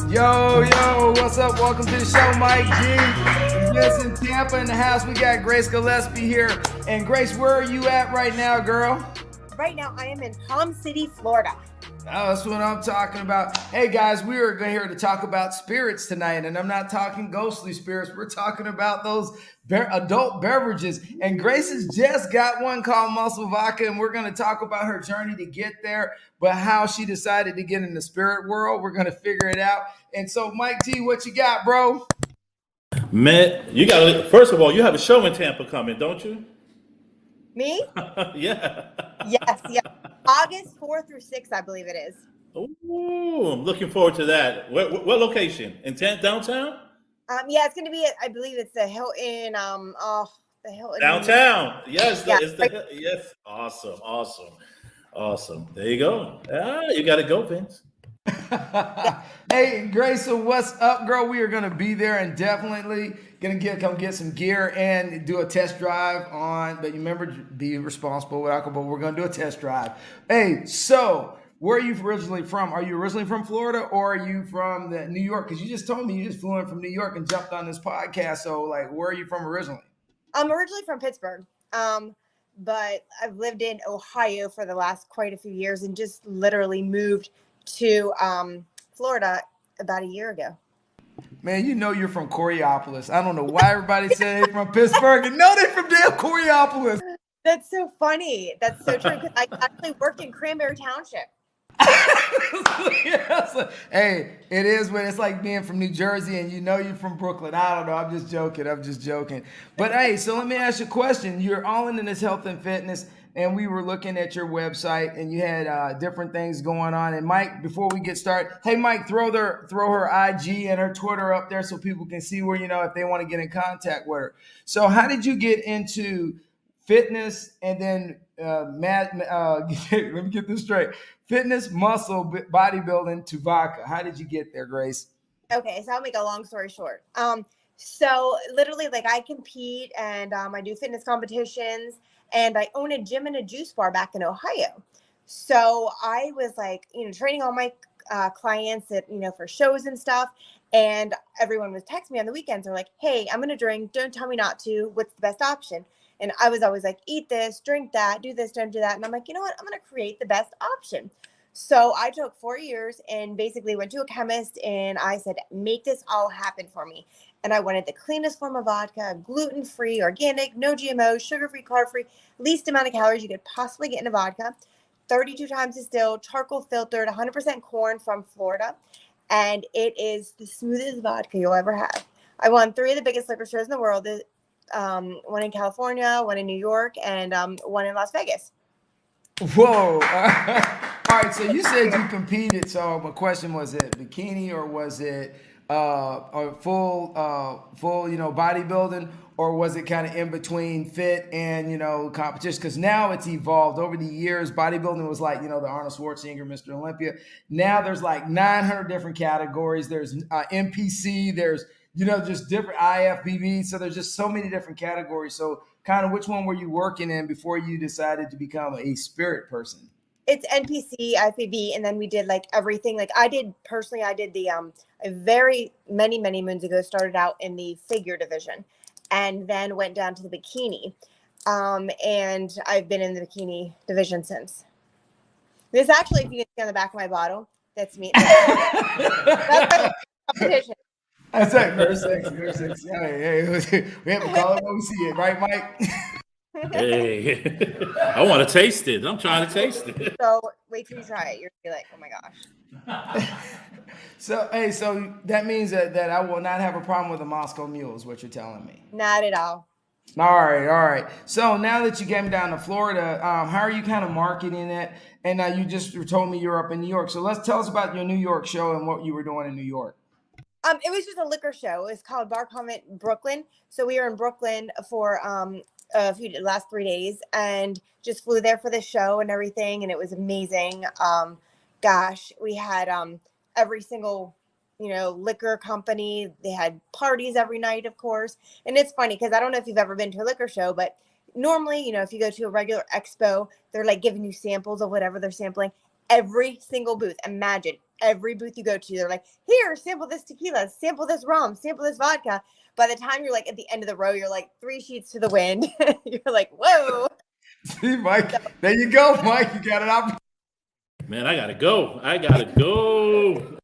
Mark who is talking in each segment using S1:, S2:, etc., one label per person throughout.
S1: Yo, what's up? Welcome to the show, Mike G. Yes, in Tampa in the house, we got Grace Gillespie here. And Grace, where are you at right now, girl?
S2: Right now, I am in Palm City, Florida.
S1: Oh, that's what I'm talking about. Hey, guys, we are here to talk about spirits tonight, and I'm not talking ghostly spirits. We're talking about those adult beverages. And Grace has just got one called Muscle Vodka, and we're going to talk about her journey to get there, but how she decided to get in the spirit world. We're going to figure it out. And so, Mike T, what you got, bro?
S3: Man, you got first of all, you have a show in Tampa coming, don't you?
S2: Me?
S3: Yeah.
S2: Yes. August 4th through 6th, I believe it is.
S3: Ooh, I'm looking forward to that. What location? In downtown?
S2: Yeah, it's going to be, I believe it's the Hilton, the Hilton.
S3: Downtown. Yes,
S2: Yeah,
S3: yes. Awesome. There you go. You got to go, Vince.
S1: Hey, Grace, so what's up, girl? We are going to be there and definitely going to come get some gear and do a test drive on, but you remember, be responsible with alcohol. We're going to do a test drive. Hey, so where are you originally from? Are you originally from Florida or are you from New York? Because you just told me you just flew in from New York and jumped on this podcast. So, like, where are you from originally?
S2: I'm originally from Pittsburgh, but I've lived in Ohio for the last quite a few years and just literally moved to Florida about a year ago.
S1: Man, you know you're from Coriopolis. I don't know why everybody say they're from Pittsburgh and no, they're from damn Coriopolis.
S2: That's so funny. That's so true. Because I actually worked in Cranberry Township.
S1: Yes. Hey, it is when it's like being from New Jersey and you know you're from Brooklyn. I don't know. I'm just joking. But hey, so let me ask you a question. You're all into this health and fitness, and we were looking at your website, and you had different things going on. And Mike, before we get started, hey Mike, throw her IG and her Twitter up there so people can see where, if they want to get in contact with her. So how did you get into fitness and then let me get this straight. Fitness, muscle, bodybuilding to vodka. How did you get there, Grace?
S2: Okay, so I'll make a long story short. So literally, like, I compete and I do fitness competitions, and I own a gym and a juice bar back in Ohio. So I was like, training all my clients at, for shows and stuff. And everyone was texting me on the weekends. They're like, hey, I'm going to drink. Don't tell me not to. What's the best option? And I was always like, eat this, drink that, do this, don't do that. And I'm like, you know what? I'm going to create the best option. So I took 4 years and basically went to a chemist and I said, make this all happen for me. And I wanted the cleanest form of vodka, gluten-free, organic, no GMOs, sugar-free, carb-free, least amount of calories you could possibly get in a vodka, 32 times distilled, charcoal filtered, 100% corn from Florida. And it is the smoothest vodka you'll ever have. I won 3 of the biggest liquor stores in the world. One in California, one in New York, and one in Las Vegas.
S1: Whoa. All right, so you said you competed. So my question, was it bikini or was it a full bodybuilding, or was it kind of in between fit and, competition? Because now it's evolved over the years. Bodybuilding was like, the Arnold Schwarzenegger, Mr. Olympia. Now there's like 900 different categories. There's NPC, there's just different IFBB. So there's just so many different categories. So kind of which one were you working in before you decided to become a spirit person?
S2: It's NPC, IFBB, and then we did like everything. Like I did the very many moons ago, started out in the figure division and then went down to the bikini. And I've been in the bikini division since. This actually, if you can see on the back of my bottle, that's me. That's my competition.
S1: That's right, very sexy. Hey, we have to call it when we see it, right, Mike?
S3: Hey, I want to taste it. I'm trying to taste it.
S2: So wait till you try it. You're gonna be like, oh my gosh.
S1: So that means that I will not have a problem with a Moscow Mule, is what you're telling me.
S2: Not at all.
S1: All right. So now that you came down to Florida, how are you kind of marketing it? And you just told me you're up in New York. So tell us about your New York show and what you were doing in New York.
S2: It was just a liquor show. It was called Bar Comment Brooklyn. So we were in Brooklyn for last 3 days and just flew there for the show and everything. And it was amazing. We had every single, liquor company. They had parties every night, of course. And it's funny because I don't know if you've ever been to a liquor show, but normally, if you go to a regular expo, they're like giving you samples of whatever they're sampling. Every single booth, imagine every booth you go to, they're like, here, sample this tequila, sample this rum, sample this vodka. By the time you're like at the end of the row, you're like 3 sheets to the wind. You're like, whoa.
S1: See, Mike, there you go, Mike. You got an opportunity.
S3: Man, I gotta go. I gotta go.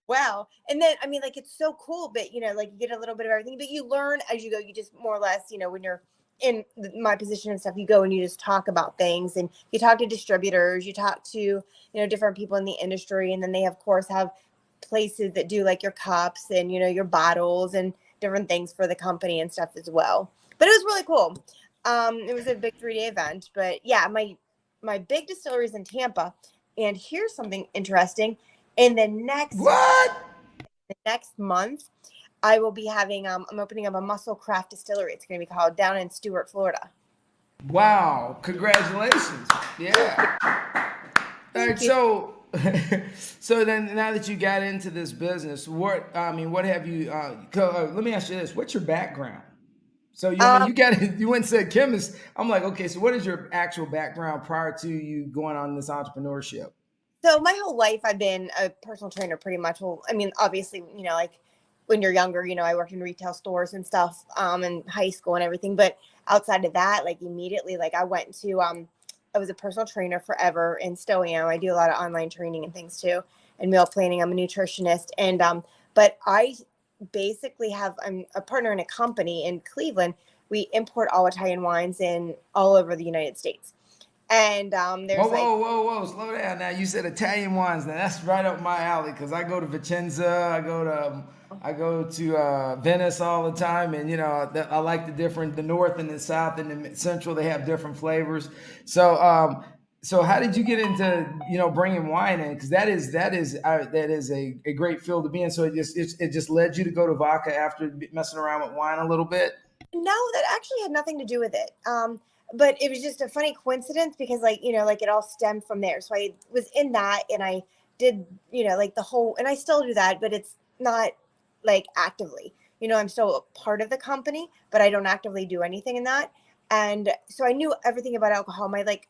S2: Wow. And then, I mean, like, it's so cool, but, you know, like, you get a little bit of everything, but you learn as you go. You just more or less, you know, when you're in my position and stuff, you go and you just talk about things, and you talk to distributors, you talk to, you know, different people in the industry. And then they, of course, have places that do like your cups and, you know, your bottles and different things for the company and stuff as well. But it was really cool. It was a big 3-day event, but yeah, my big distillery is in Tampa. And here's something interesting. In the next month, I will be having I'm opening up a muscle craft distillery. It's going to be called down in Stuart, Florida.
S1: Wow! Congratulations! Yeah. All right. So, so then now that you got into this business, what have you? Let me ask you this: what's your background? So you went and said chemist. I'm like, okay. So what is your actual background prior to you going on this entrepreneurship?
S2: So my whole life, I've been a personal trainer pretty much. Well, I mean, obviously, you know, like when you're younger, you know, I worked in retail stores and stuff in high school and everything. But outside of that, like immediately, like I went to, I was a personal trainer forever and still am. I do a lot of online training and things too, and meal planning. I'm a nutritionist. And, but I basically I'm a partner in a company in Cleveland. We import all Italian wines in all over the United States. And there's
S1: whoa, slow down now. You said Italian wines. Now that's right up my alley because I go to Vicenza, I go to Venice all the time, and you know I like the north and the south and the central. They have different flavors. So so how did you get into bringing wine in? Because that is a great field to be in. So it just led you to go to vodka after messing around with wine a little bit.
S2: No, that actually had nothing to do with it. But it was just a funny coincidence because like it all stemmed from there. So I was in that and I did, like the whole, and I still do that, but it's not like actively, I'm still a part of the company, but I don't actively do anything in that. And so I knew everything about alcohol. My like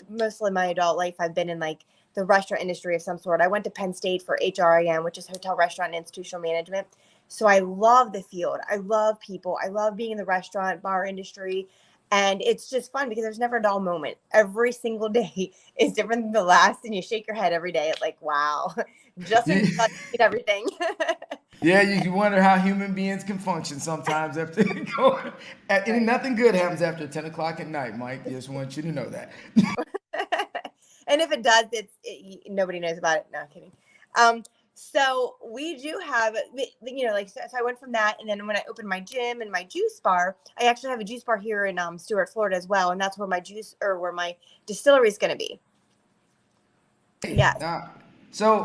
S2: mostly my adult life, I've been in like the restaurant industry of some sort. I went to Penn State for HRIM, which is hotel, restaurant, and institutional management. So I love the field. I love people. I love being in the restaurant, bar industry. And it's just fun because there's never a dull moment. Every single day is different than the last. And you shake your head every day. It's like, wow, just everything.
S1: Yeah, you can wonder how human beings can function sometimes after going. And nothing good happens after 10 o'clock at night, Mike. I just want you to know that.
S2: And if it does, nobody knows about it. No, I'm kidding. So we do have, so I went from that. And then when I opened my gym and my juice bar, I actually have a juice bar here in Stuart, Florida as well. And that's where where my distillery is going to be. Yeah.
S1: So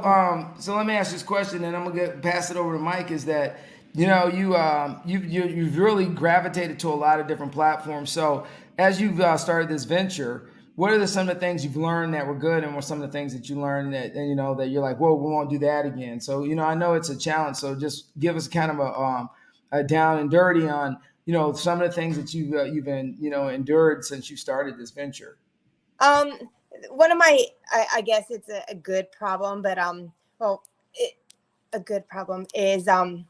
S1: let me ask this question, and I'm gonna pass it over to Mike. Is that you've really gravitated to a lot of different platforms. So as you've started this venture, what are some of the things you've learned that were good, and what are some of the things that you learned that that you're like, whoa, we won't do that again? So I know it's a challenge. So just give us kind of a down and dirty on some of the things that you've been endured since you started this venture.
S2: One of my, I guess it's a good problem, but a good problem is I'm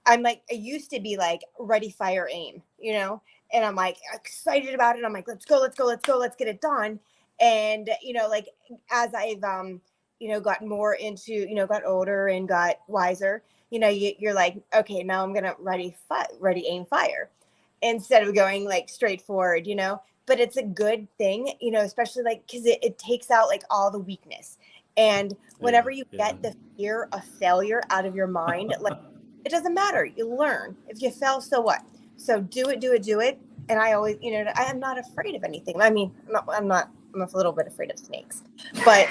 S2: like, I used to be like ready, fire, aim, and I'm like excited about it. I'm like, let's go, let's get it done. And like as I've gotten more into got older and got wiser, you're like, okay, now I'm gonna ready, aim, fire, instead of going like straight forward, But it's a good thing, especially like because it takes out like all the weakness. And whenever you get the fear of failure out of your mind, like it doesn't matter. You learn. If you fail, so what? So do it. And I always, I am not afraid of anything. I mean, I'm a little bit afraid of snakes, but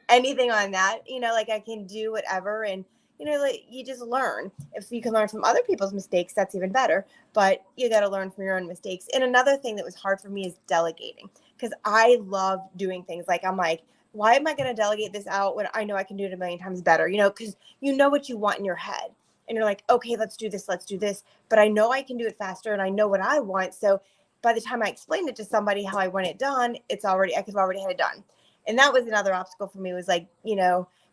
S2: anything on that, like I can do whatever. And, like you just learn. If you can learn from other people's mistakes, that's even better. But you got to learn from your own mistakes. And another thing that was hard for me is delegating, because I love doing things. Like I'm like, why am I going to delegate this out when I know I can do it a million times better? Because you know what you want in your head. And you're like, okay, let's do this. But I know I can do it faster and I know what I want. So by the time I explain it to somebody how I want it done, I could already had it done. And that was another obstacle for me, was like,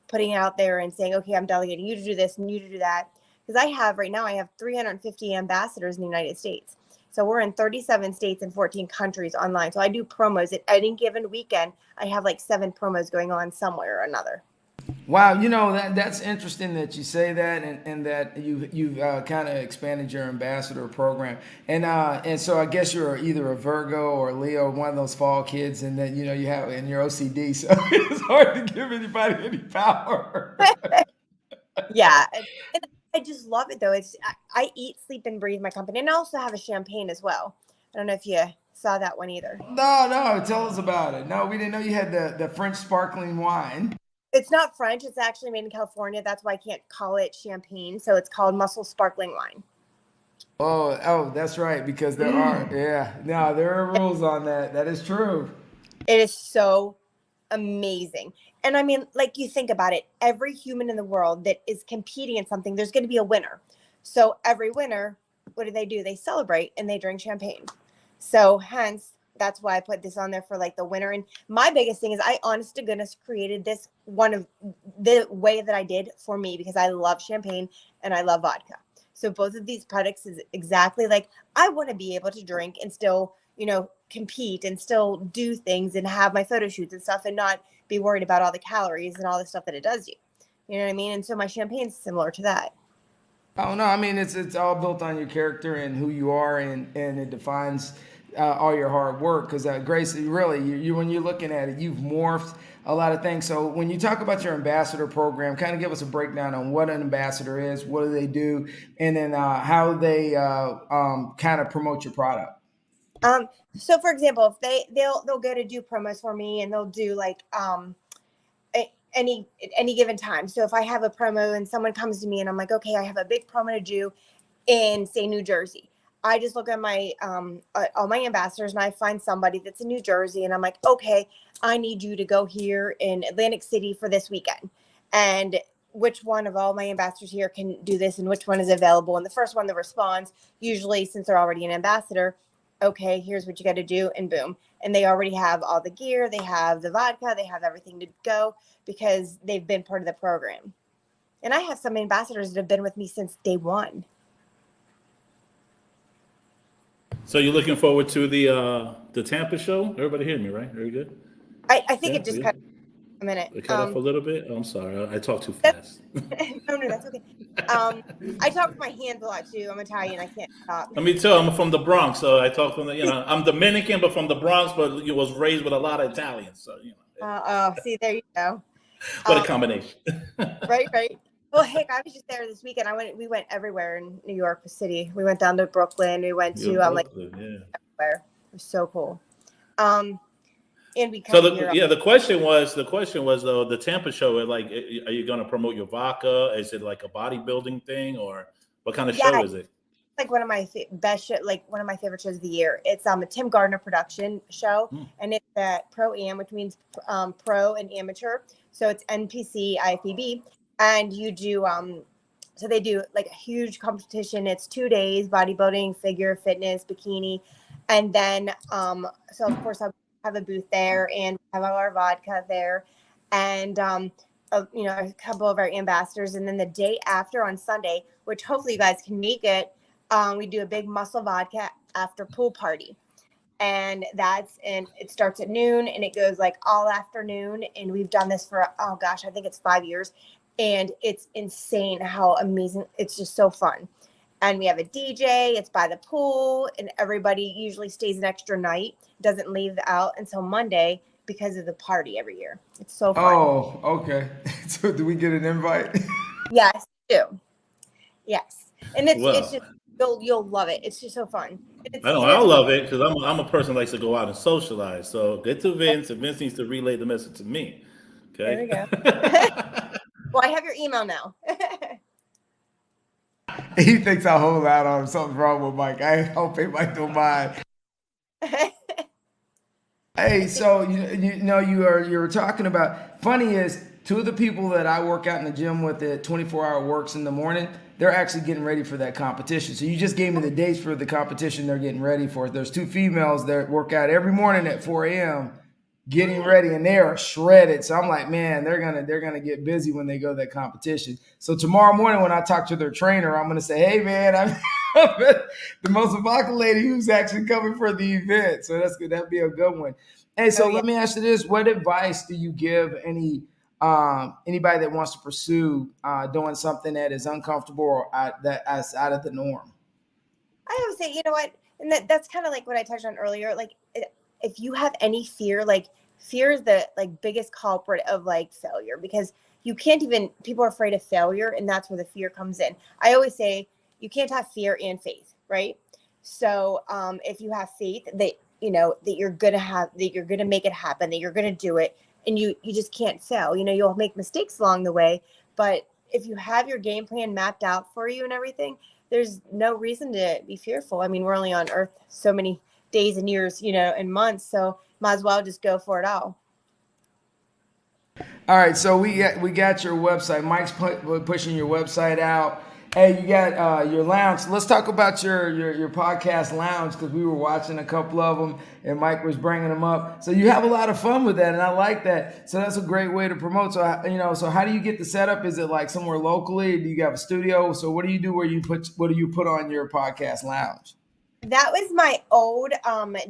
S2: putting it out there and saying, okay, I'm delegating you to do this and you to do that. Because right now I have 350 ambassadors in the United States. So we're in 37 states and 14 countries online. So I do promos at any given weekend. I have like 7 promos going on somewhere or another.
S1: Wow, that's interesting that you say that, and that you've kind of expanded your ambassador program, and so I guess you're either a Virgo or Leo, one of those fall kids, and then you have, and you're OCD, so it's hard to give anybody any power.
S2: Yeah, and I just love it though. I eat, sleep, and breathe my company, and I also have a champagne as well. I don't know if you saw that one either.
S1: No, tell us about it. No, we didn't know you had the French sparkling wine.
S2: It's not French. It's actually made in California. That's why I can't call it champagne. So it's called Muscle Sparkling Wine.
S1: Oh, that's right. Because there are rules on that. That is true.
S2: It is so amazing. And I mean, like, you think about it, every human in the world that is competing in something, there's going to be a winner. So every winner, what do? They celebrate and they drink champagne. So hence, that's why I put this on there for like the winner. And my biggest thing is I honest to goodness created this one of the way that I did for me, because I love champagne and I love vodka. So both of these products is exactly like, I want to be able to drink and still, compete and still do things and have my photo shoots and stuff and not be worried about all the calories and all the stuff that it does you. You know what I mean? And so my champagne's similar to that.
S1: Oh no, I mean it's all built on your character and who you are, and it defines all your hard work. Because Grace, really, you when you're looking at it, you've morphed a lot of things. So when you talk about your ambassador program, kind of give us a breakdown on what an ambassador is, what do they do, and then how they kind of promote your product.
S2: So for example, if they'll go to do promos for me, and they'll do like any given time. So if I have a promo and someone comes to me and I'm like, okay, I have a big promo to do in, say, New Jersey, I just look at my all my ambassadors and I find somebody that's in New Jersey, and I'm like, okay, I need you to go here in Atlantic City for this weekend, and which one of all my ambassadors here can do this, and which one is available. And the first one that responds, usually since they're already an ambassador, okay, here's what you got to do, and boom. And they already have all the gear, they have the vodka, they have everything to go, because they've been part of the program. And I have some ambassadors that have been with me since day one.
S3: So you're looking forward to the Tampa show? Everybody hear me, right? Very good.
S2: I think it just cut a minute.
S3: It cut off a little bit. Oh, I'm sorry, I talk too fast.
S2: No, that's okay. I talk with my hands a lot too. I'm Italian. I can't stop.
S3: Let me tell you, I'm from the Bronx, so I talk from I'm Dominican, but from the Bronx, but you was raised with a lot of Italians, so
S2: See, there you go.
S3: What a combination.
S2: Right. Well, heck, I was just there this weekend. We went everywhere in New York City. We went down to Brooklyn. We went to everywhere. It was so cool. And we
S3: so the question was though, the Tampa show, like, are you going to promote your vodka? Is it like a bodybuilding thing, or what kind of show is it?
S2: Like one of my best show, like one of my favorite shows of the year. It's a Tim Gardner production show, and it's at Pro Am, which means pro and amateur. So it's NPC IFBB, and you do so they do like a huge competition. It's 2 days: bodybuilding, figure fitness, bikini, and then so of course I'll have a booth there and have all our vodka there, and a couple of our ambassadors. And then the day after, on Sunday, which hopefully you guys can make it, we do a big muscle vodka after pool party, and it starts at noon and it goes like all afternoon. And we've done this for I think it's 5 years, and it's insane how amazing. It's just so fun. And we have a DJ, it's by the pool, and everybody usually stays an extra night, doesn't leave out until Monday because of the party every year. It's so fun.
S1: Oh, okay. So do we get an invite?
S2: Yes, we do. Yes. And it's just, you'll love it. It's just so fun.
S3: I'll love it, because I'm a person who likes to go out and socialize. So get to Vince, and Vince needs to relay the message to me. Okay.
S2: There we go. Well, I have your email now.
S1: He thinks I hold out on him. Something's wrong with Mike. I hope Mike don't mind. Hey, so you were talking about. Funny is, 2 of the people that I work out in the gym with at 24-hour works in the morning, they're actually getting ready for that competition. So you just gave me the dates for the competition they're getting ready for. There's 2 females that work out every morning at 4 a.m. getting ready, and they are shredded. So I'm like, man, they're gonna get busy when they go to that competition. So tomorrow morning when I talk to their trainer, I'm gonna say, hey man, I'm the most Vodka lady who's actually coming for the event. So that's good. That'd be a good one. Hey, so let me ask you this: what advice do you give anybody that wants to pursue doing something that is uncomfortable or that's out of the norm?
S2: I would say, you know what, and that's kind of like what I touched on earlier. Like, if you have any fear, like fear is the like biggest culprit of like failure, because you can't even, people are afraid of failure, and that's where the fear comes in. I always say you can't have fear and faith, right? So if you have faith that that you're gonna make it happen, that you're gonna do it, and you just can't fail. You'll make mistakes along the way, but if you have your game plan mapped out for you and everything, there's no reason to be fearful. I mean, we're only on earth so many days and years, and months, so might as well just go for it all.
S1: All right, so we got your website. Mike's pushing your website out. Hey, you got your lounge. Let's talk about your podcast lounge, because we were watching a couple of them and Mike was bringing them up. So you have a lot of fun with that, and I like that. So that's a great way to promote. So so how do you get the setup? Is it like somewhere locally? Do you have a studio? So what do you do what do you put on your podcast lounge?
S2: That was my old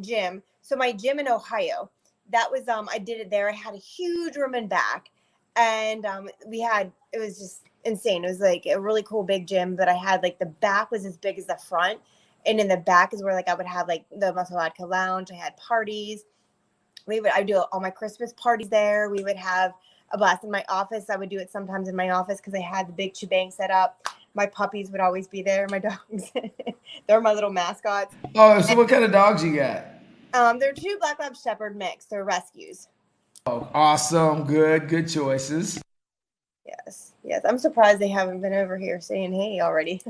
S2: gym. So my gym in Ohio, that was I did it there. I had a huge room in back, and it was just insane. It was like a really cool big gym, but I had like the back was as big as the front, and in the back is where like I would have like the Muscle Vodka lounge. I had parties. I do all my Christmas parties there. We would have a blast in my office. I would do it sometimes in my office because I had the big shebang set up. My puppies would always be there. My dogs, they're my little mascots.
S1: Oh, so what kind of dogs you got?
S2: They're 2 Black Lab Shepherd mix. They're rescues.
S1: Oh, awesome. Good choices.
S2: Yes. I'm surprised they haven't been over here saying hey already.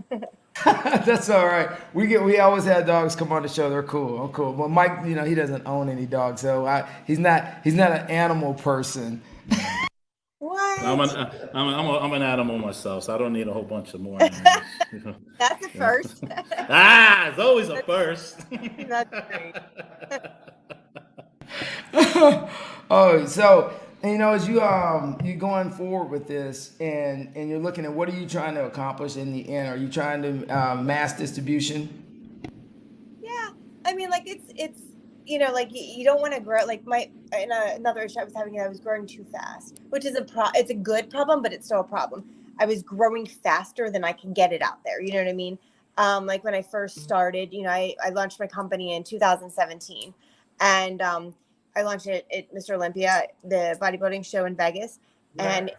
S1: That's all right. We always have dogs come on the show. They're cool. I'm cool. But Mike, he doesn't own any dogs, so he's not an animal person.
S2: What?
S3: I'm an animal myself, so I don't need a whole bunch of more animals.
S2: That's a first.
S3: It's always a first.
S2: That's great.
S1: Oh, so as you going forward with this, and you're looking at what are you trying to accomplish in the end? Are you trying to mass distribution?
S2: Yeah, I mean, like it's like you don't want to grow. Like another issue I was having, I was growing too fast, which is it's a good problem, but it's still a problem. I was growing faster than I can get it out there. You know what I mean? Like when I first started, I launched my company in 2017, and I launched it at Mr. Olympia, the bodybuilding show in Vegas, and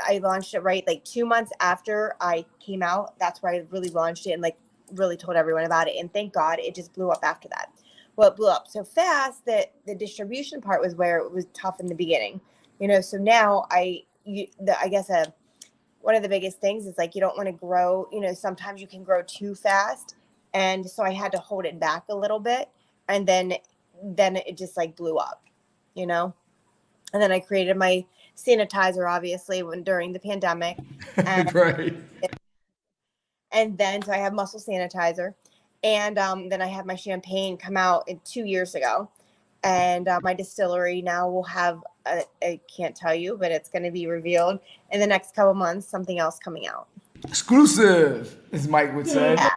S2: I launched it right like 2 months after I came out. That's where I really launched it and like really told everyone about it. And thank God it just blew up after that. Well, it blew up so fast that the distribution part was where it was tough in the beginning. So now I guess one of the biggest things is like you don't want to grow. Sometimes you can grow too fast, and so I had to hold it back a little bit, and then it just like blew up, and then I created my sanitizer, obviously, during the pandemic, and,
S1: Right.
S2: And then so I have muscle sanitizer, and then I had my champagne come out 2 years ago, and my distillery now will have I can't tell you, but it's going to be revealed in the next couple months. Something else coming out,
S1: exclusive, as Mike would say.
S2: Yeah.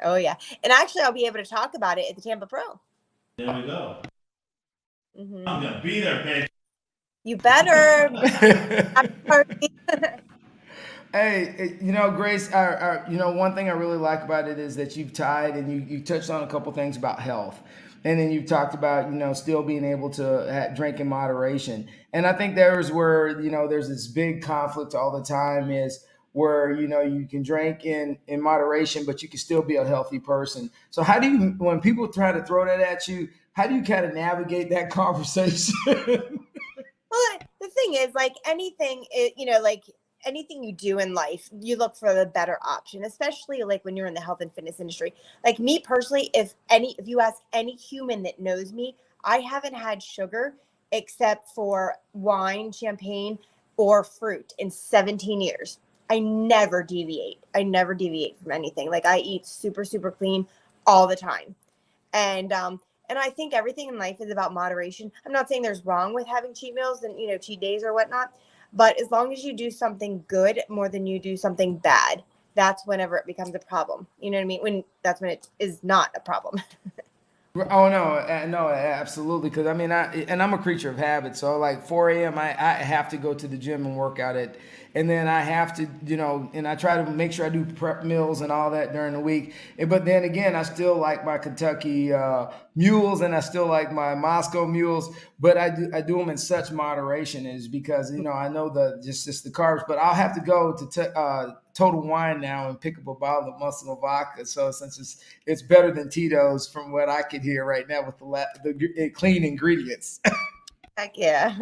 S2: Oh yeah, and actually I'll be able to talk about it at the Tampa Pro.
S3: There we go.
S2: Mm-hmm.
S3: I'm gonna be there, bitch.
S2: You better.
S1: Hey, Grace, one thing I really like about it is that you've tied and you touched on a couple things about health. And then you've talked about, still being able to drink in moderation. And I think there's where, there's this big conflict all the time is where, you can drink in moderation, but you can still be a healthy person. So how do you, when people try to throw that at you, how do you kind of navigate that conversation?
S2: Well, the thing is, like anything, anything you do in life, you look for the better option, especially like when you're in the health and fitness industry. Like me personally, if you ask any human that knows me, I haven't had sugar except for wine, champagne, or fruit in 17 years. I never deviate. From anything. Like I eat super, super clean all the time. And And I think everything in life is about moderation. I'm not saying there's wrong with having cheat meals and, cheat days or whatnot, but as long as you do something good more than you do something bad, that's whenever it becomes a problem. You know what I mean? That's when it is not a problem.
S1: Oh no, no, absolutely. Because I'm a creature of habit. So like 4 a.m. I have to go to the gym and work out and then I have to, and I try to make sure I do prep meals and all that during the week. But then again, I still like my Kentucky mules and I still like my Moscow mules, but I do them in such moderation, is because I know just the carbs. But I'll have to go to Total Wine now and pick up a bottle of Muscle Vodka. So since it's better than Tito's from what I could hear right now with the clean ingredients.
S2: Heck yeah.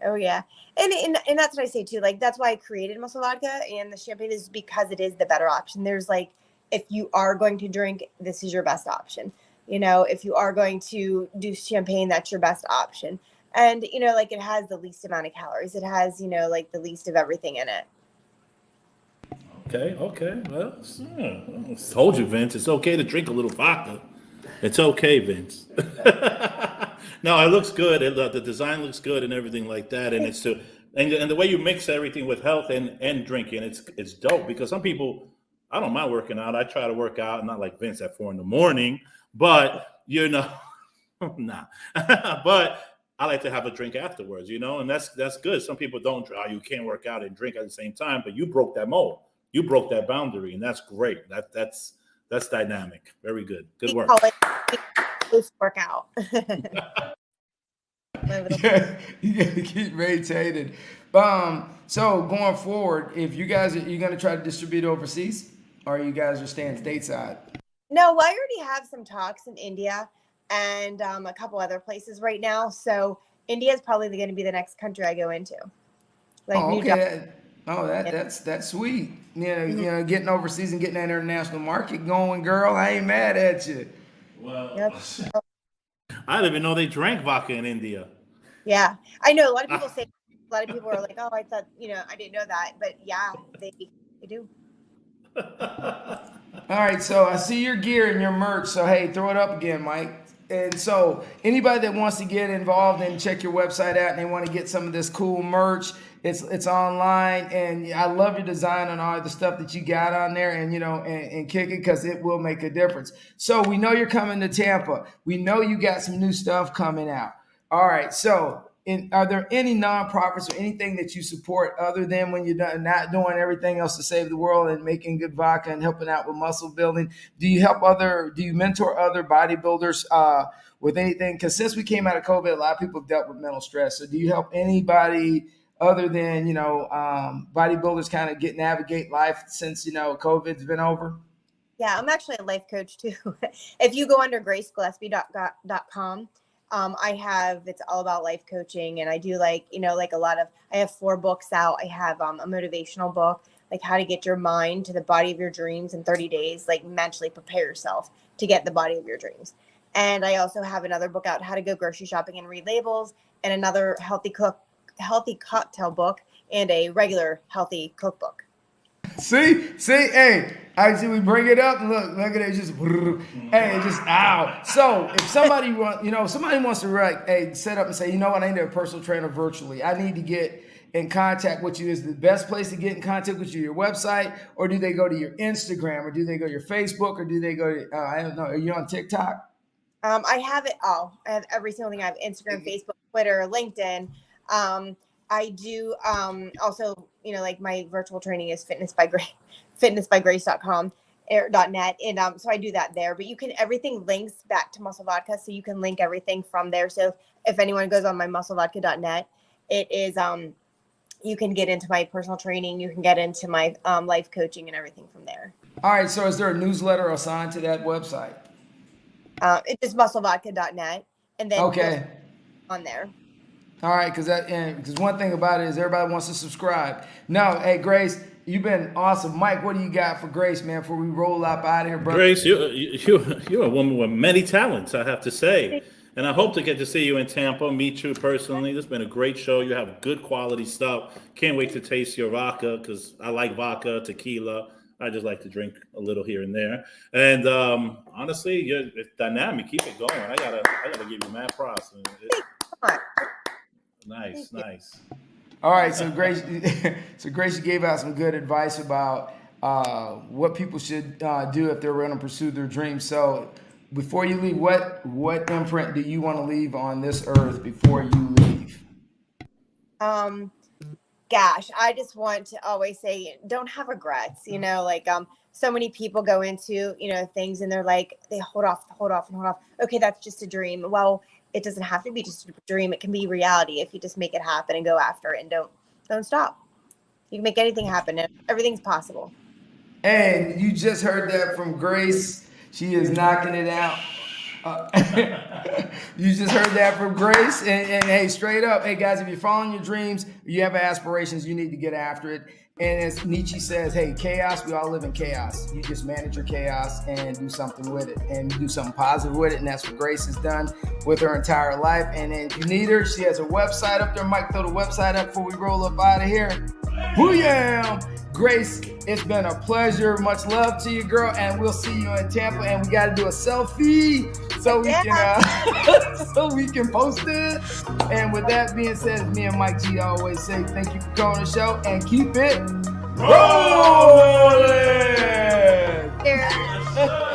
S2: Oh yeah. And that's what I say too. Like, that's why I created Muscle Vodka and the champagne, is because it is the better option. There's like, if you are going to drink, this is your best option. If you are going to do champagne, that's your best option. And, like, it has the least amount of calories. It has, like the least of everything in it.
S3: Okay. Well, I told you, Vince. It's okay to drink a little vodka. It's okay, Vince. No, it looks good. The design looks good and everything like that. And and the way you mix everything with health and drinking, it's dope. Because some people, I don't mind working out. I try to work out, not like Vince at 4 a.m, but nah. But I like to have a drink afterwards, and that's good. Some people don't. You can't work out and drink at the same time, but you broke that mold. You broke that boundary, and that's great. That's dynamic. Very good. Good work.
S2: Workout.
S1: Yeah, you got to keep maintaining. So going forward, if you're going to try to distribute overseas, or you guys are staying stateside?
S2: No, I already have some talks in India and a couple other places right now. So India is probably going to be the next country I go into. Like,
S1: okay. That's sweet. Getting overseas and getting that international market going, girl. I ain't mad at you.
S3: Well,
S2: Yep.
S3: I didn't even know they drank vodka in India.
S2: Yeah, I know. A lot of people say. A lot of people are like, "Oh, I thought, I didn't know that," but yeah, they do.
S1: All right, so I see your gear and your merch. So hey, throw it up again, Mike. And so anybody that wants to get involved and check your website out and they want to get some of this cool merch, it's online. And I love your design on all the stuff that you got on there, and and kick it, because it will make a difference. So we know you're coming to Tampa. We know you got some new stuff coming out. All right, so are there any nonprofits or anything that you support other than when you're not doing everything else to save the world and making good vodka and helping out with muscle building? Do you mentor other bodybuilders with anything? Because since we came out of COVID, a lot of people have dealt with mental stress. So do you help anybody other than, bodybuilders kind of navigate life since, COVID's been over?
S2: Yeah, I'm actually a life coach too. If you go under gracegillespie.com, it's all about life coaching, and I do I have 4 books out. I have a motivational book, like how to get your mind to the body of your dreams in 30 days, like mentally prepare yourself to get the body of your dreams. And I also have another book out, how to go grocery shopping and read labels, and another healthy cocktail book, and a regular healthy cookbook.
S1: See, hey, we bring it up and look at it, just, hey, just ow. So if somebody wants to set up and say, I need a personal trainer virtually, I need to get in contact with you. Is the best place to get in contact with you your website, or do they go to your Instagram, or do they go to your Facebook, or do they go to I don't know, are you on TikTok?
S2: I have it all. I have every single thing. I have Instagram, Facebook, Twitter, LinkedIn. I do also, my virtual training is fitnessbygrace.com or .net. And so I do that there, but everything links back to Muscle Vodka. So you can link everything from there. So if anyone goes on my musclevodka.net, it is, you can get into my personal training. You can get into my life coaching and everything from there.
S1: All right. So is there a newsletter assigned to that website?
S2: It's just musclevodka.net. And then
S1: okay,
S2: on there.
S1: All right, because one thing about it is everybody wants to subscribe. No, hey, Grace, you've been awesome. Mike, what do you got for Grace, man, before we roll up out of here, brother?
S3: Grace, you're a woman with many talents, I have to say. And I hope to get to see you in Tampa, meet you personally. This has been a great show. You have good quality stuff. Can't wait to taste your vodka, because I like vodka, tequila. I just like to drink a little here and there. And honestly, it's dynamic. Keep it going. I gotta give you mad props. Nice.
S1: All right, so Grace, you gave out some good advice about what people should do if they're going to pursue their dreams. So before you leave, what imprint do you want to leave on this earth before you leave?
S2: Gosh, I just want to always say, don't have regrets. Like so many people go into things and they're like, they hold off. Okay, that's just a dream. Well, it doesn't have to be just a dream. It can be reality if you just make it happen and go after it and don't stop. You can make anything happen. Everything's possible.
S1: And you just heard that from Grace. She is knocking it out. You just heard that from Grace. And hey, straight up, hey guys, if you're following your dreams, you have aspirations, you need to get after it. And as Nietzsche says, hey, chaos, we all live in chaos. You just manage your chaos and do something with it, and do something positive with it. And that's what Grace has done with her entire life. And then if you need her, she has a website up there. Mike, throw the website up before we roll up out of here. Booyah! Grace, it's been a pleasure. Much love to you, girl. And we'll see you in Tampa. And we got to do a selfie so we can post it. And with that being said, as me and Mike G always say, thank you for coming on the show and keep it rolling.
S2: Cheers.